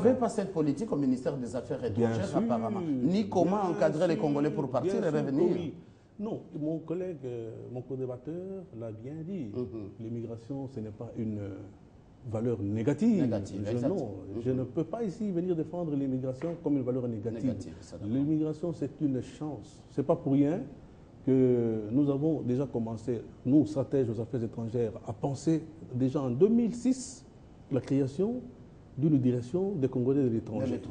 n'avez pas cette politique au ministère des Affaires étrangères, apparemment. Ni comment encadrer les Congolais pour partir et revenir. Oui. Non, mon collègue, mon co-débatteur l'a bien dit. L'immigration, ce n'est pas une valeur négative. Je ne peux pas ici venir défendre l'immigration comme une valeur négative. L'immigration, c'est une chance. Ce n'est pas pour rien que nous avons déjà commencé, nous, stratèges aux affaires étrangères, à penser déjà en 2006 la création d'une direction des Congolais de l'étranger.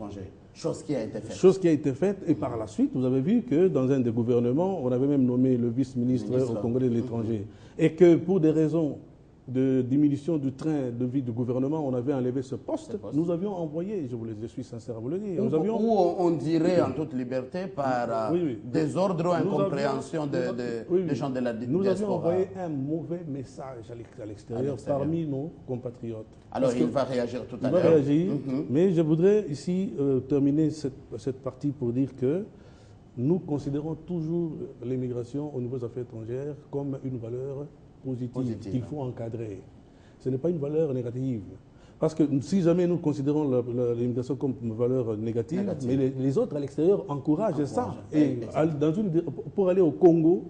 Chose qui a été faite. Chose qui a été faite. Et par la suite, vous avez vu que dans un des gouvernements, on avait même nommé le vice-ministre au Congolais de l'étranger. Et que pour des raisons de diminution du train de vie du gouvernement, on avait enlevé ce poste. Nous avions envoyé, je suis sincère à vous le dire. Ou on dirait en toute liberté par désordre ou incompréhension des gens de la diaspora. Nous avions envoyé un mauvais message à l'extérieur parmi nos compatriotes. Alors il va réagir tout à l'heure. Il va réagir, mais je voudrais ici terminer cette partie pour dire que nous considérons toujours l'immigration au niveau des affaires étrangères comme une valeur positive qu'il faut encadrer. Ce n'est pas une valeur négative. Parce que si jamais nous considérons l'immigration comme une valeur négative, mais les autres à l'extérieur encouragent ça. Et pour aller au Congo,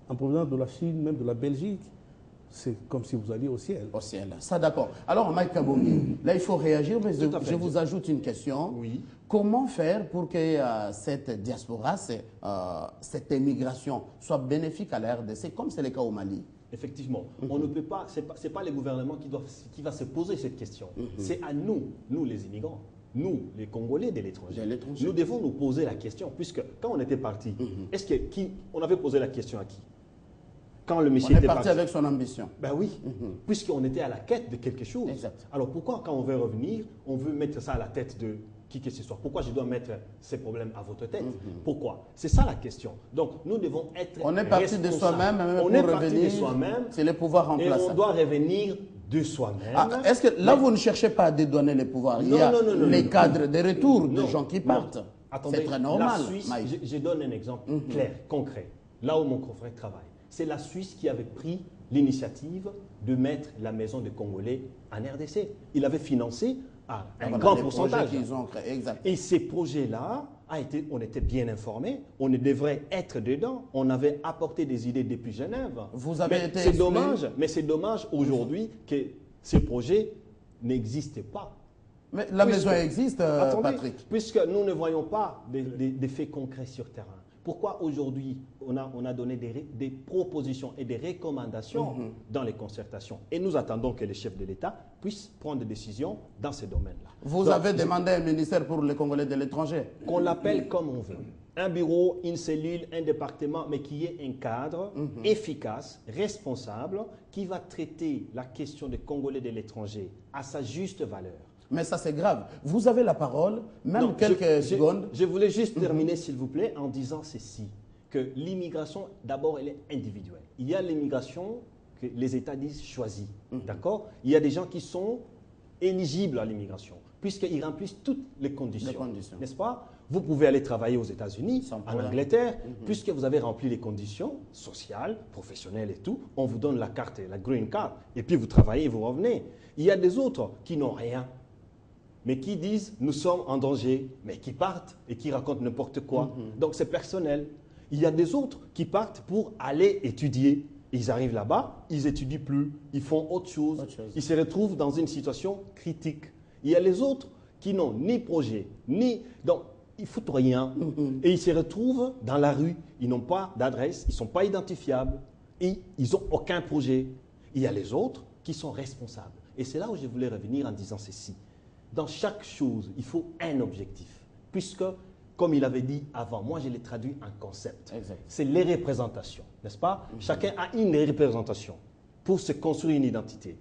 en provenance de la Chine, même de la Belgique, c'est comme si vous alliez au ciel. Au ciel, ça d'accord. Alors Mike Kabongi, là il faut réagir, mais je vous ajoute une question. Oui. Comment faire pour que cette diaspora, cette émigration soit bénéfique à la RDC, comme c'est le cas au Mali? Effectivement, on ne peut pas, c'est pas les gouvernements qui va se poser cette question. C'est à nous les immigrants, nous, les Congolais de l'étranger. Nous devons nous poser la question, puisque quand on était parti, on avait posé la question à qui? Quand le monsieur était parti avec son ambition. Ben oui, puisqu'on était à la quête de quelque chose. Exact. Alors pourquoi, quand on veut revenir, on veut mettre ça à la tête de qui que ce soit? Pourquoi je dois mettre ces problèmes à votre tête? Pourquoi? C'est ça la question. Donc nous devons être On est parti de soi-même, on est parti de soi-même. C'est le pouvoir remplaçant. Et on doit revenir de soi-même. Est-ce que là, vous ne cherchez pas à dédouaner les pouvoirs? Il y a les cadres de retour de gens qui partent. C'est très normal. La Suisse, je donne un exemple clair, concret, là où mon confrère travaille. C'est la Suisse qui avait pris l'initiative de mettre la maison des Congolais en RDC. Il avait financé un grand pourcentage. Et ces projets-là, on était bien informés, on devrait être dedans, on avait apporté des idées depuis Genève. C'est dommage, mais c'est dommage aujourd'hui que ces projets n'existent pas. Mais la maison existe, Patrick. Puisque nous ne voyons pas des faits concrets sur terrain. Pourquoi aujourd'hui on a donné des propositions et des recommandations dans les concertations? Et nous attendons que les chefs de l'État puissent prendre des décisions dans ces domaines-là. Vous avez demandé un ministère pour les Congolais de l'étranger? Qu'on l'appelle comme on veut. Un bureau, une cellule, un département, mais qui est un cadre efficace, responsable, qui va traiter la question des Congolais de l'étranger à sa juste valeur. Mais ça, c'est grave. Vous avez la parole, même quelques secondes. Je voulais juste terminer, s'il vous plaît, en disant ceci, que l'immigration, d'abord, elle est individuelle. Il y a l'immigration que les États disent choisie, d'accord? Il y a des gens qui sont éligibles à l'immigration, puisqu'ils remplissent toutes les conditions. N'est-ce pas? Vous pouvez aller travailler aux États-Unis, en Angleterre, puisque vous avez rempli les conditions sociales, professionnelles et tout, on vous donne la carte, la green card, et puis vous travaillez et vous revenez. Il y a des autres qui n'ont rien, mais qui disent nous sommes en danger, mais qui partent et qui racontent n'importe quoi. Donc c'est personnel. Il y a des autres qui partent pour aller étudier. Ils arrivent là-bas, ils n'étudient plus, ils font autre chose. Ils se retrouvent dans une situation critique. Il y a les autres qui n'ont ni projet, donc ils foutent rien. Et ils se retrouvent dans la rue, ils n'ont pas d'adresse, ils ne sont pas identifiables et ils n'ont aucun projet. Il y a les autres qui sont responsables. Et c'est là où je voulais revenir en disant ceci. Dans chaque chose, il faut un objectif. Puisque, comme il avait dit avant, moi je l'ai traduit en concept. C'est les représentations, n'est-ce pas? Chacun a une représentation pour se construire une identité.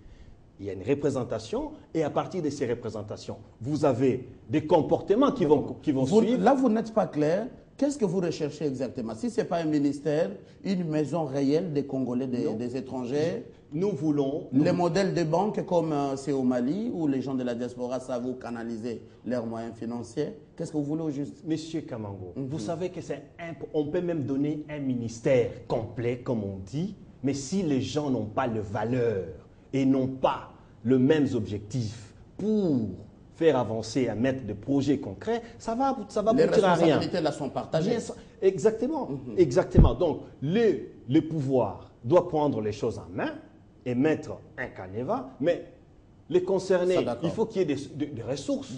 Il y a une représentation et à partir de ces représentations, vous avez des comportements qui vont suivre. Là, vous n'êtes pas clair. Qu'est-ce que vous recherchez exactement? Si ce n'est pas un ministère, une maison réelle des Congolais, des étrangers, nous voulons... Les modèles de banques comme c'est au Mali, où les gens de la diaspora savent vous canaliser leurs moyens financiers. Qu'est-ce que vous voulez au juste? Monsieur Kamango, vous savez que on peut même donner un ministère complet, comme on dit, mais si les gens n'ont pas de valeur et n'ont pas les mêmes objectifs pour faire avancer, à mettre des projets concrets, ça va aboutir à rien. Les responsabilités là sont partagées. Exactement, exactement. Donc, le pouvoir doit prendre les choses en main et mettre un canevas, mais les concernés, il faut qu'il y ait des ressources,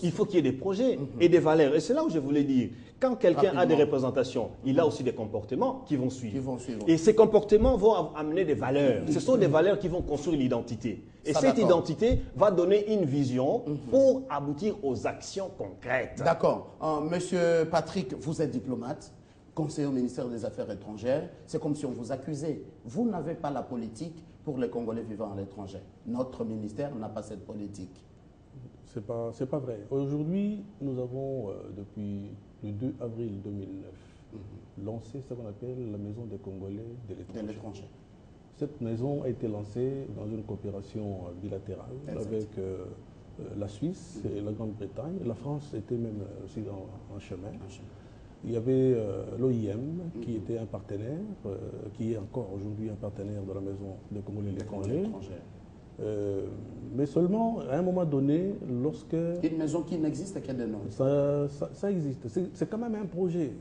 il faut qu'il y ait des projets et des valeurs. Et c'est là où je voulais dire, quand quelqu'un a des représentations, il a aussi des comportements qui vont suivre. Et ces comportements vont amener des valeurs. Ce sont des valeurs qui vont construire l'identité. Et cette identité va donner une vision pour aboutir aux actions concrètes. D'accord. Monsieur Patrick, vous êtes diplomate, conseiller au ministère des Affaires étrangères. C'est comme si on vous accusait. Vous n'avez pas la politique pour les Congolais vivant à l'étranger. Notre ministère n'a pas cette politique. C'est pas vrai. Aujourd'hui, nous avons, depuis le 2 avril 2009, lancé ce qu'on appelle la Maison des Congolais de l'étranger. Cette maison a été lancée dans une coopération bilatérale avec la Suisse et la Grande-Bretagne. La France était même aussi en chemin. Il y avait l'OIM qui était un partenaire, qui est encore aujourd'hui un partenaire de la Maison des Congolais de l'étranger. Mais seulement à un moment donné, lorsque... Une maison qui n'existe qu'à des noms. Ça existe. C'est quand même un projet.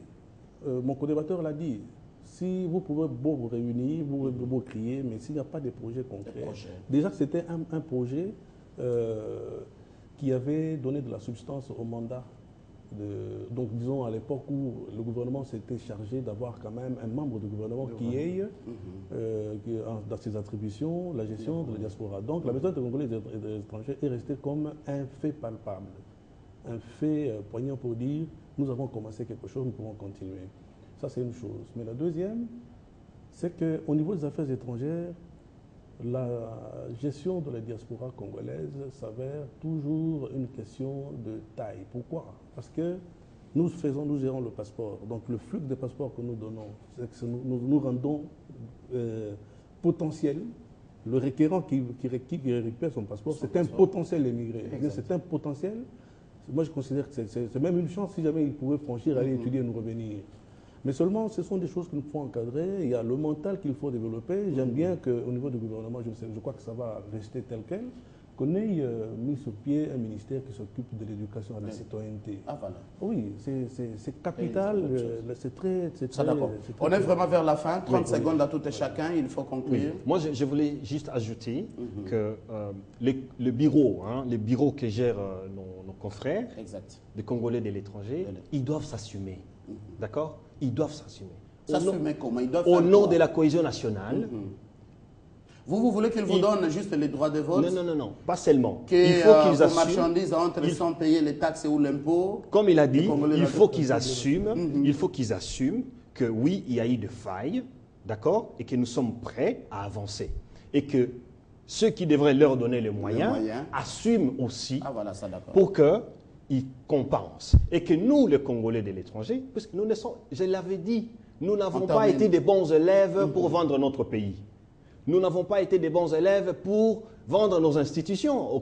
Mon co-débatteur l'a dit. Si vous pouvez beau vous réunir, vous beau crier, mais s'il n'y a pas de projet concret. Déjà, c'était un projet qui avait donné de la substance au mandat. Donc, disons, à l'époque où le gouvernement s'était chargé d'avoir quand même un membre du gouvernement qui ait, dans ses attributions, la gestion de la diaspora. Donc, la Maison des Congolais des étrangers est restée comme un fait palpable, un fait poignant pour dire, nous avons commencé quelque chose, nous pouvons continuer. Ça, c'est une chose. Mais la deuxième, c'est qu'au niveau des affaires étrangères, la gestion de la diaspora congolaise s'avère toujours une question de taille. Pourquoi? Parce que nous gérons le passeport. Donc le flux des passeports que nous donnons, c'est que nous rendons potentiel. Le requérant qui récupère son passeport, c'est un potentiel émigré. C'est un potentiel. Moi, je considère que c'est même une chance si jamais il pouvait franchir, aller étudier et nous revenir. Mais seulement, ce sont des choses qu'il faut encadrer. Il y a le mental qu'il faut développer. J'aime bien qu'au niveau du gouvernement, je crois que ça va rester tel quel, qu'on ait mis sur pied un ministère qui s'occupe de l'éducation à la citoyenneté. Ah, voilà. Oui, c'est capital. C'est très... On est vraiment vers la fin. 30 secondes à tout et chacun. Il faut conclure. Moi, je voulais juste ajouter que le bureau, les bureaux que gèrent nos confrères, les Congolais de l'étranger, ils doivent s'assumer. D'accord? Ils doivent s'assumer. S'assumer comment? Ils doivent au nom de la cohésion nationale. Vous voulez qu'ils vous donnent juste les droits de vote? Non, pas seulement. Il faut qu'ils assument. Marchandises entrent sans payer les taxes ou l'impôt. Comme il a dit, il faut qu'ils assument. Il faut qu'ils assument que oui, il y a eu des failles, d'accord, et que nous sommes prêts à avancer, et que ceux qui devraient leur donner les moyens assument aussi pour que ils compensent. Et que nous, les Congolais de l'étranger, parce que nous ne sommes, je l'avais dit, nous n'avons pas été des bons élèves pour vendre notre pays. Nous n'avons pas été des bons élèves pour vendre nos institutions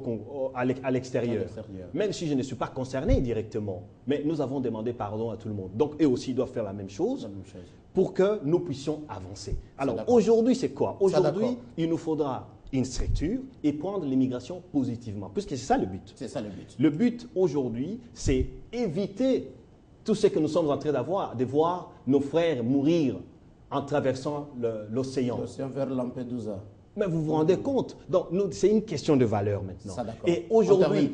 à l'extérieur. Même si je ne suis pas concerné directement. Mais nous avons demandé pardon à tout le monde. Donc, eux aussi doivent faire la même chose pour que nous puissions avancer. Alors, aujourd'hui, c'est quoi? Aujourd'hui, il nous faudra une structure et prendre l'immigration positivement. Puisque c'est ça le but. C'est ça le but. Le but aujourd'hui, c'est éviter tout ce que nous sommes en train de voir nos frères mourir en traversant l'océan. L'océan vers Lampedusa. Mais vous vous rendez compte? Donc, c'est une question de valeur maintenant. Et aujourd'hui,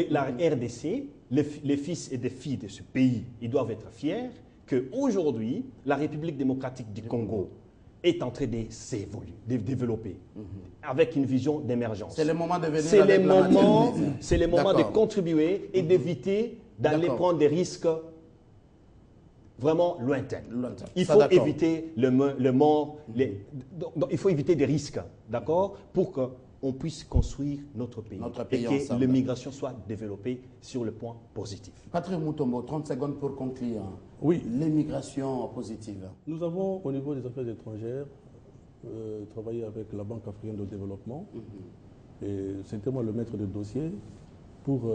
la RDC, les fils et les filles de ce pays, ils doivent être fiers qu'aujourd'hui, la République démocratique du Congo est en train de s'évoluer, de développer, avec une vision d'émergence. C'est le moment de venir C'est le moment de contribuer et d'éviter d'aller prendre des risques vraiment lointains. Il faut éviter le mort, il faut éviter des risques, d'accord, pour qu'on puisse construire notre pays et que l'immigration soit développée sur le point positif. Patrick Mutombo, 30 secondes pour conclure. Oui. L'immigration positive. Nous avons, au niveau des affaires étrangères, travaillé avec la Banque africaine de développement. Et c'était moi le maître de dossier pour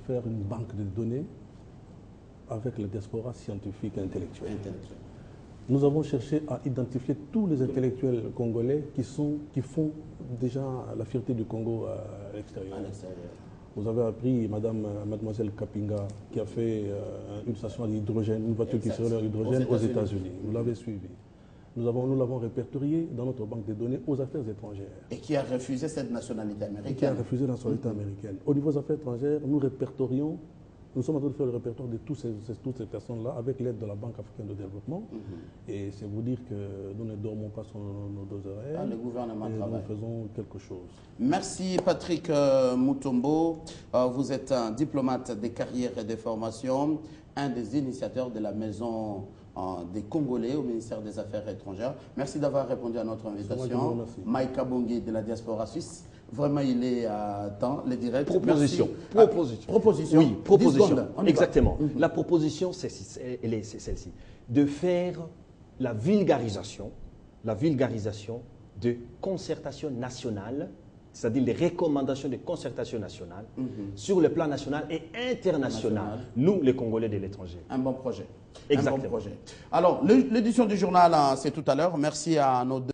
faire une banque de données avec la diaspora scientifique et intellectuelle. Nous avons cherché à identifier tous les intellectuels congolais qui font déjà la fierté du Congo à l'extérieur. Vous avez appris, mademoiselle Kapinga, qui a fait une station d'hydrogène, une voiture qui serait à l'hydrogène aux États-Unis. Vous l'avez suivi. Nous l'avons répertorié dans notre banque de données aux affaires étrangères. Et qui a refusé cette nationalité américaine. Et qui a refusé la nationalité américaine. Au niveau des affaires étrangères, nous répertorions, nous sommes en train de faire le répertoire de toutes ces personnes-là avec l'aide de la Banque africaine de développement. Et c'est vous dire que nous ne dormons pas sur nos deux oreilles. Le gouvernement travaille. Nous faisons quelque chose. Merci Patrick Mutombo. Vous êtes un diplomate des carrières et des formations, un des initiateurs de la maison des Congolais au ministère des Affaires étrangères. Merci d'avoir répondu à notre invitation. Maïka Bongi de la diaspora suisse. Vraiment, il est à temps, les directs. Proposition. Proposition. Oui, proposition. Exactement. La proposition, c'est celle-ci. De faire la vulgarisation de concertation nationale, c'est-à-dire les recommandations de concertation nationale sur le plan national et international, nous, les Congolais de l'étranger. Un bon projet. Exactement. Un bon projet. Alors, l'édition du journal, c'est tout à l'heure. Merci à nos deux